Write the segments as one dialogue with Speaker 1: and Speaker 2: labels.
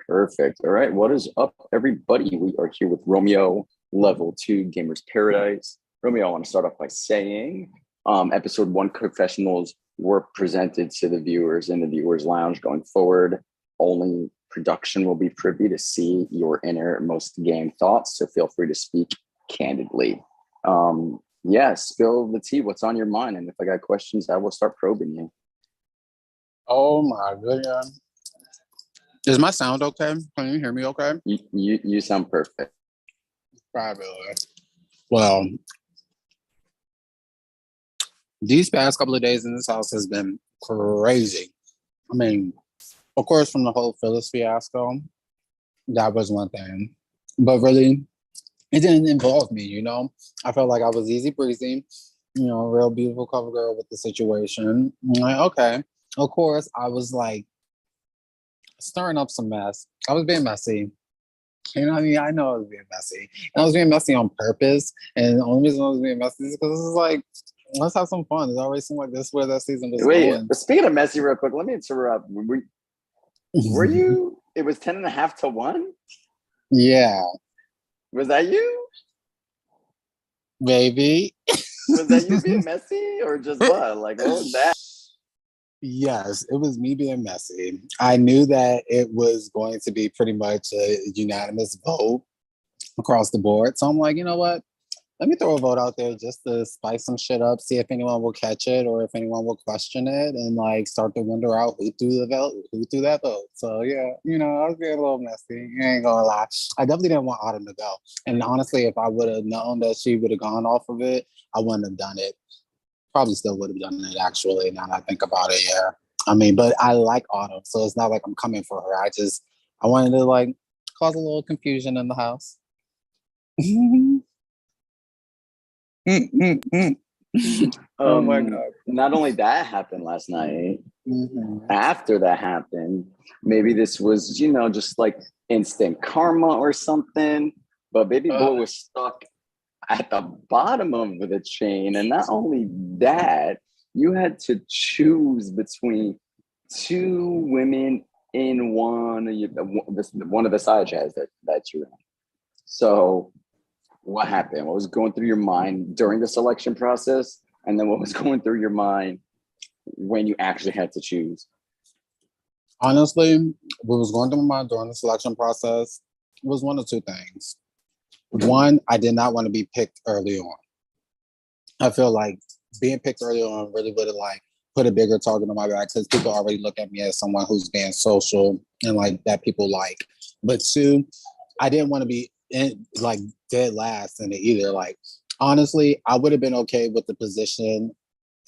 Speaker 1: Perfect. All right. What is up, everybody? We are here with Romeo, Level 2 Gamers Paradise. Romeo, I want to start off by saying episode one confessionals were presented to the viewers in the viewers lounge. Going forward, only production will be privy to see your innermost game thoughts. So feel free to speak candidly. Yeah, spill the tea. What's on your mind? And if I got questions, I will start probing you.
Speaker 2: Oh my goodness. Is my sound okay? Can you hear me okay?
Speaker 1: You sound perfect.
Speaker 2: Fabulous. Well, these past couple of days in this house has been crazy. I mean, of course, from the whole Phyllis fiasco, that was one thing. But really, it didn't involve me, you know? I felt like I was easy breezy, you know, real beautiful cover girl with the situation. I'm like, okay. Of course, I was like stirring up some mess. I was being messy. You know what I mean? I know I was being messy. And I was being messy on purpose. And the only reason I was being messy is because it's like, let's have some fun. It always seemed like this is where that season was going.
Speaker 1: Speaking of messy, real quick, let me interrupt. Were you, it was 10.5 to 1?
Speaker 2: Yeah.
Speaker 1: Was that you?
Speaker 2: Maybe.
Speaker 1: Was that you being messy or just what? Like, what was that?
Speaker 2: Yes, it was me being messy. I knew that it was going to be pretty much a unanimous vote across the board. So I'm like, you know what? Let me throw a vote out there just to spice some shit up, see if anyone will catch it or if anyone will question it and like start to wonder out who threw that vote. So yeah, you know, I was being a little messy. You ain't gonna lie. I definitely didn't want Autumn to go. And honestly, if I would have known that she would have gone off of it, I wouldn't have done it. Probably still would have done it actually, now that I think about it, yeah. I mean, but I like Autumn, so it's not like I'm coming for her. I wanted to like cause a little confusion in the house. Oh my God.
Speaker 1: Not only that happened last night, after that happened, maybe this was, you know, just like instant karma or something, but baby boy was stuck at the bottom of the chain. And not only that, you had to choose between two women in one of the side chats that you're in. So what happened? What was going through your mind during the selection process? And then what was going through your mind when you actually had to choose?
Speaker 2: Honestly, what was going through my mind during the selection process was one of two things. One, I did not want to be picked early on. I feel like being picked early on really would have like put a bigger target on my back because people already look at me as someone who's being social and like that people like. But two, I didn't want to be like dead last in it either. Like honestly, I would have been okay with the position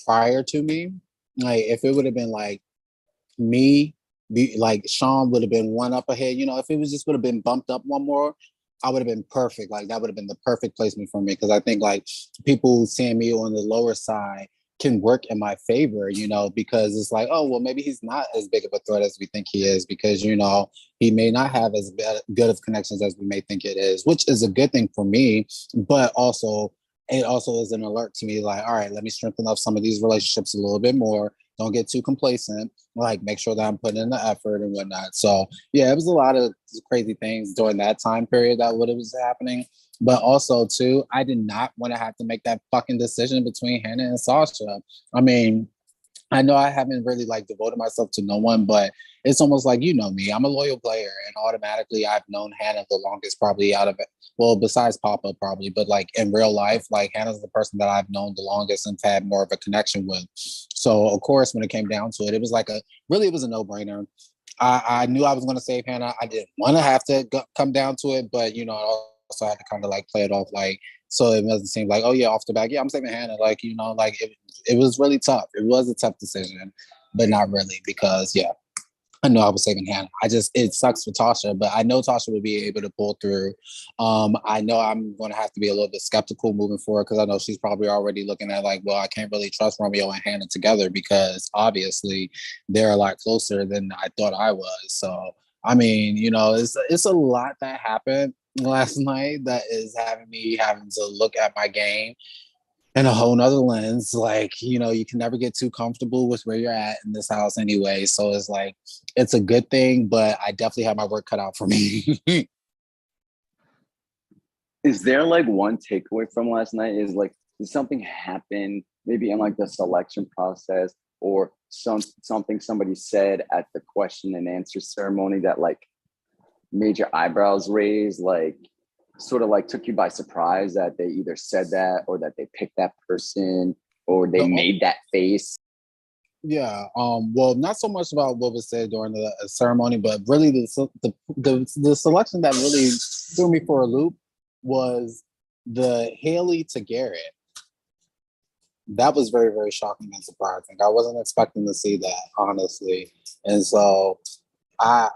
Speaker 2: prior to me. Like if it would have been like me, like Sean would have been one up ahead. You know, if it was just would have been bumped up one more, I would have been perfect. Like that would have been the perfect placement for me because I think like people seeing me on the lower side can work in my favor, you know, because it's like, oh, well, maybe he's not as big of a threat as we think he is because, you know, he may not have as good of connections as we may think it is, which is a good thing for me. But also, it also is an alert to me like, all right, let me strengthen up some of these relationships a little bit more. Don't get too complacent. Like, make sure that I'm putting in the effort and whatnot. So, yeah, it was a lot of crazy things during that time period that what was happening. But also, too, I did not want to have to make that fucking decision between Hannah and Sasha. I mean, I know I haven't really like devoted myself to no one, but it's almost like, you know me, I'm a loyal player and automatically I've known Hannah the longest probably out of it. Well, besides Papa probably, but like in real life, like Hannah's the person that I've known the longest and had more of a connection with. So of course, when it came down to it, it was like it was a no-brainer. I knew I was going to save Hannah. I didn't want to have to come down to it, but you know, I also had to kind of like play it off like, so it doesn't seem like, oh yeah, off the back, yeah, I'm saving Hannah. Like, you know, like it was really tough. It was a tough decision, but not really because yeah, I know I was saving Hannah. It sucks for Tasha, but I know Tasha would be able to pull through. I know I'm going to have to be a little bit skeptical moving forward because I know she's probably already looking at like, well, I can't really trust Romeo and Hannah together because obviously they're a lot closer than I thought I was. So, I mean, you know, it's a lot that happened last night that is having me having to look at my game in a whole nother lens. Like, you can never get too comfortable with where you're at in this house anyway. So it's like, it's a good thing, but I definitely have my work cut out for me.
Speaker 1: Is there like one takeaway from last night? Is like, did something happen maybe in like the selection process or something somebody said at the question and answer ceremony that like made your eyebrows raise, like sort of like took you by surprise that they either said that or that they picked that person or they made that face?
Speaker 2: Yeah. Well, not so much about what was said during the ceremony, but really the selection that really threw me for a loop was the Haley to Garrett. That was very, very shocking and surprising. I wasn't expecting to see that, honestly. And so I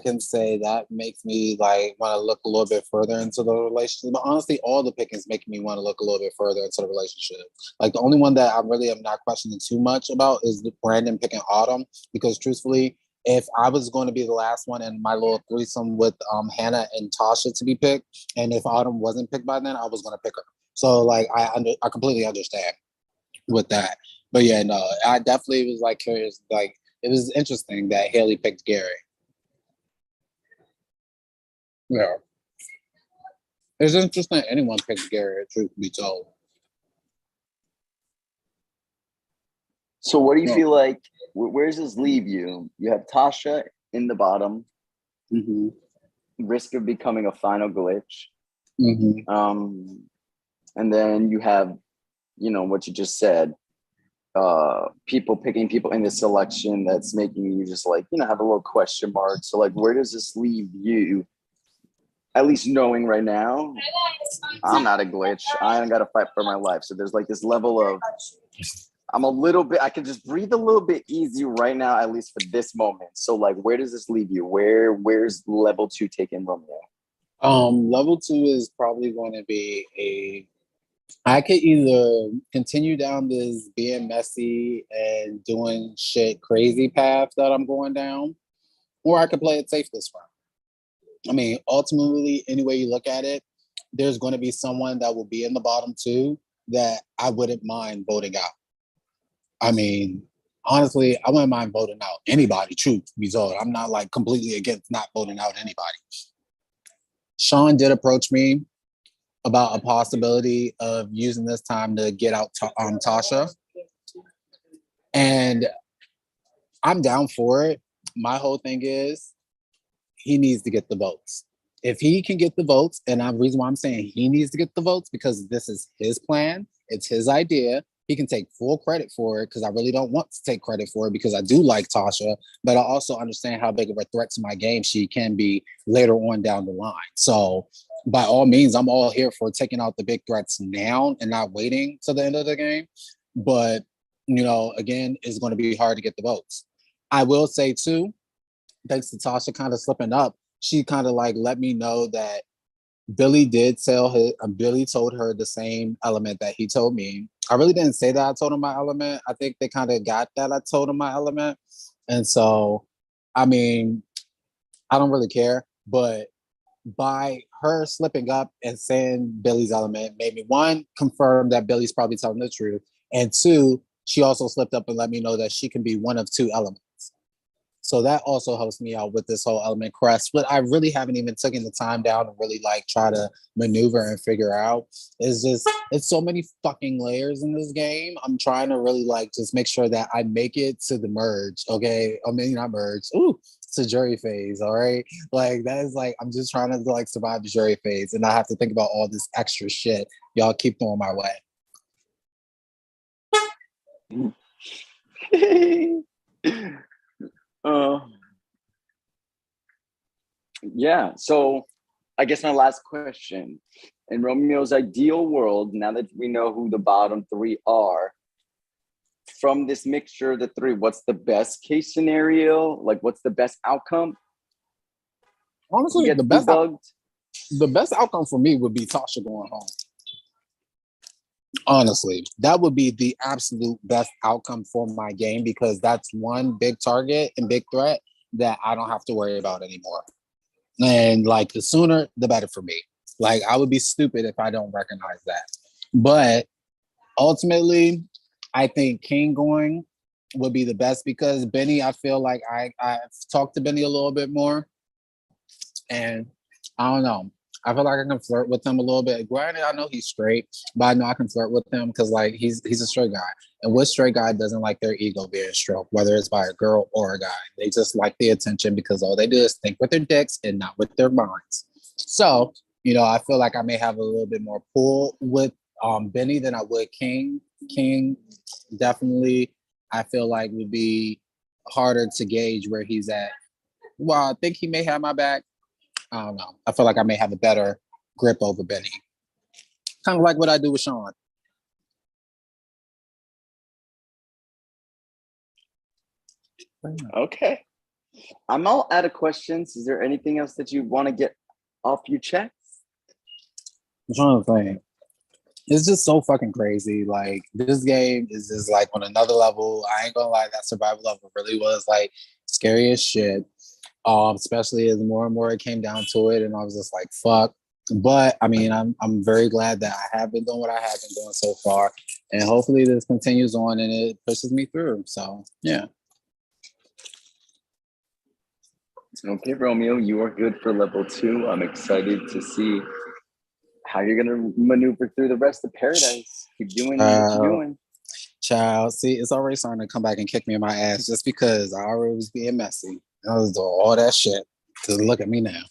Speaker 2: can say that makes me like want to look a little bit further into the relationship. But honestly, all the pickings make me want to look a little bit further into the relationship. Like the only one that I really am not questioning too much about is the Brandon picking Autumn, because truthfully, if I was going to be the last one in my little threesome with Hannah and Tasha to be picked, and if Autumn wasn't picked by then, I was going to pick her. So like I completely understand with that. But yeah, no, I definitely was like curious. Like it was interesting that Haley picked Gary. Yeah. It's interesting anyone picks Gary, truth be told.
Speaker 1: So what do you feel like, where does this leave you? You have Tasha in the bottom, risk of becoming a final glitch. And then you have, what you just said, people picking people in the selection that's making you just like, have a little question mark. So like, where does this leave you? At least knowing right now, I'm not a glitch. I ain't got to fight for my life. So there's like this level of, I can just breathe a little bit easy right now, at least for this moment. So like, where does this leave you? Where's level 2 taking Romeo?
Speaker 2: Level 2 is probably going to be I could either continue down this being messy and doing shit crazy path that I'm going down, or I could play it safe this round. I mean, ultimately, any way you look at it, there's going to be someone that will be in the bottom 2 that I wouldn't mind voting out. I mean, honestly, I wouldn't mind voting out anybody, truth be told. I'm not like completely against not voting out anybody. Sean did approach me about a possibility of using this time to get out Tasha. And I'm down for it. My whole thing is he needs to get the votes. If he can get the votes, and the reason why I'm saying he needs to get the votes, because this is his plan, it's his idea. He can take full credit for it, because I really don't want to take credit for it, because I do like Tasha, but I also understand how big of a threat to my game she can be later on down the line. So by all means, I'm all here for taking out the big threats now and not waiting to the end of the game. But, again, it's going to be hard to get the votes. I will say too, thanks to Tasha kind of slipping up, she kind of like let me know that Billy told her the same element that he told me. I really didn't say that I told him my element. I think they kind of got that I told him my element. And so, I mean, I don't really care, but by her slipping up and saying Billy's element made me, one, confirm that Billy's probably telling the truth. And two, she also slipped up and let me know that she can be one of 2 elements. So that also helps me out with this whole element crest. But I really haven't even taken the time down to really like try to maneuver and figure out. It's so many fucking layers in this game. I'm trying to really like just make sure that I make it to the merge. Okay. I mean, not merge. Ooh, to jury phase. All right. Like that is like, I'm just trying to like survive the jury phase and I have to think about all this extra shit y'all keep throwing my way.
Speaker 1: Yeah. So I guess my last question, in Romeo's ideal world, now that we know who the bottom 3 are, from this mixture of the 3, what's the best case scenario? Like, what's the best outcome?
Speaker 2: Honestly, the best outcome for me would be Tasha going home. Honestly, that would be the absolute best outcome for my game, because that's one big target and big threat that I don't have to worry about anymore. And like the sooner, the better for me. Like I would be stupid if I don't recognize that. But ultimately, I think King going would be the best because Benny, I feel like I've talked to Benny a little bit more, and I don't know. I feel like I can flirt with him a little bit. Granted, I know he's straight, but I know I can flirt with him because like he's a straight guy. And what straight guy doesn't like their ego being stroked, whether it's by a girl or a guy? They just like the attention because all they do is think with their dicks and not with their minds. So, I feel like I may have a little bit more pull with Benny than I would King. King definitely I feel like would be harder to gauge where he's at. Well, I think he may have my back. I don't know. I feel like I may have a better grip over Benny. Kind of like what I do with Sean.
Speaker 1: Okay. I'm all out of questions. Is there anything else that you want to get off your chest?
Speaker 2: I'm trying to think. It's just so fucking crazy. Like this game is just like on another level. I ain't gonna lie, that survival level really was like scary as shit. Especially as more and more it came down to it, and I was just like, fuck. But I mean, I'm very glad that I have been doing what I have been doing so far, and hopefully this continues on and it pushes me through. So yeah.
Speaker 1: Okay, Romeo, you are good for level 2. I'm excited to see how you're gonna maneuver through the rest of paradise. Keep doing what you're doing.
Speaker 2: Child, see, it's already starting to come back and kick me in my ass just because I already was being messy. I was doing all that shit. Because look at me now.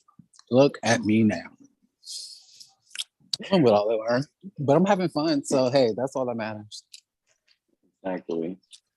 Speaker 2: Look at me now. I'm with all that learn. But I'm having fun. So hey, that's all that matters.
Speaker 1: Exactly.